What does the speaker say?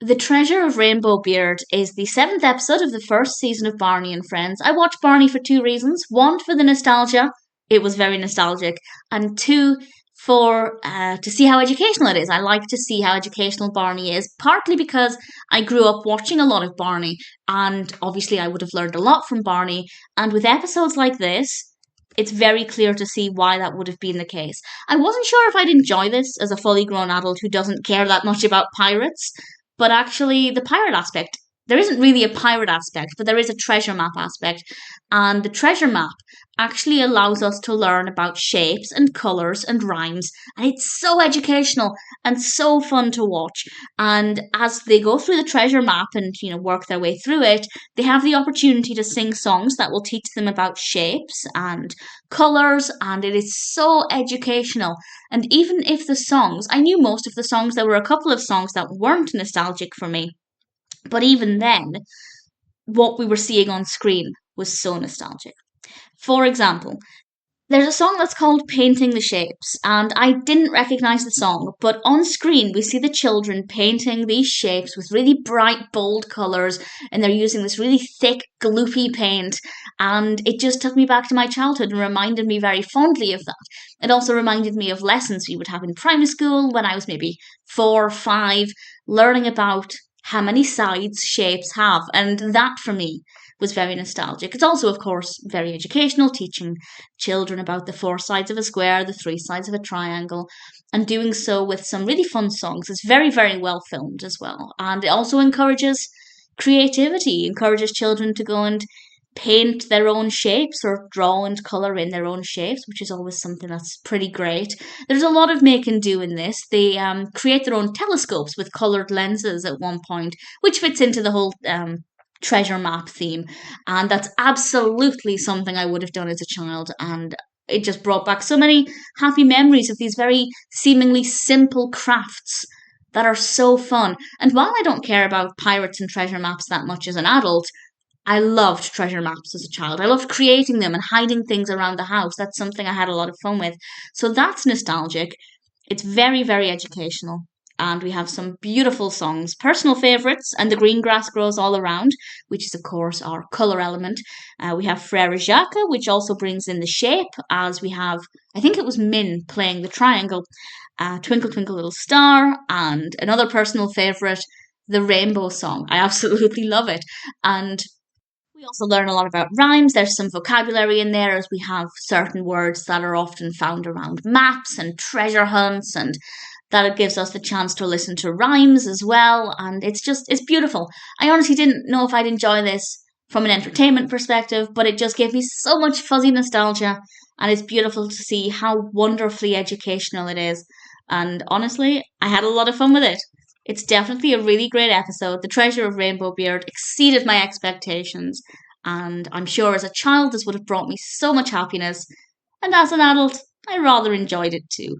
The Treasure of Rainbow Beard is the seventh episode of the first season of Barney and Friends. I watched Barney for two reasons. One, for the nostalgia. It was very nostalgic. And two, for to see how educational it is. I like to see how educational Barney is, partly because I grew up watching a lot of Barney, and obviously I would have learned a lot from Barney. And with episodes like this, it's very clear to see why that would have been the case. I wasn't sure if I'd enjoy this as a fully grown adult who doesn't care that much about pirates, but actually, the pirate aspect, there isn't really a pirate aspect, but there is a treasure map aspect. And the treasure map actually allows us to learn about shapes and colours and rhymes. And it's so educational and so fun to watch. And as they go through the treasure map and, work their way through it, they have the opportunity to sing songs that will teach them about shapes and colours. And it is so educational. And even if the songs, I knew most of the songs, there were a couple of songs that weren't nostalgic for me. But even then, what we were seeing on screen was so nostalgic. For example, there's a song that's called Painting the Shapes, and I didn't recognise the song, but on screen we see the children painting these shapes with really bright, bold colours, and they're using this really thick, gloopy paint, and it just took me back to my childhood and reminded me very fondly of that. It also reminded me of lessons we would have in primary school when I was maybe 4 or 5, learning about how many sides shapes have, and that for me was very nostalgic. It's also, of course, very educational, teaching children about the 4 sides of a square, the 3 sides of a triangle, and doing so with some really fun songs. It's very, very well filmed as well. And it also encourages creativity, encourages children to go and paint their own shapes or draw and colour in their own shapes, which is always something that's pretty great. There's a lot of make and do in this. They create their own telescopes with coloured lenses at one point, which fits into the whole treasure map theme, and that's absolutely something I would have done as a child, and it just brought back so many happy memories of these very seemingly simple crafts that are so fun. And while I don't care about pirates and treasure maps that much as an adult, I loved treasure maps as a child. I loved creating them and hiding things around the house. That's something I had a lot of fun with. So that's nostalgic. It's very, very educational, and we have some beautiful songs. Personal favourites, And the Green Grass Grows All Around, which is, of course, our colour element. We have Frere Jacques, which also brings in the shape, as we have, I think it was Min playing the triangle, Twinkle Twinkle Little Star, and another personal favourite, the Rainbow Song. I absolutely love it. And we also learn a lot about rhymes. There's some vocabulary in there, as we have certain words that are often found around maps and treasure hunts, and that it gives us the chance to listen to rhymes as well. And it's beautiful. I honestly didn't know if I'd enjoy this from an entertainment perspective, but it just gave me so much fuzzy nostalgia, and it's beautiful to see how wonderfully educational it is. And honestly, I had a lot of fun with it. It's definitely a really great episode. The Treasure of Rainbow Beard exceeded my expectations, and I'm sure as a child this would have brought me so much happiness, and as an adult, I rather enjoyed it too.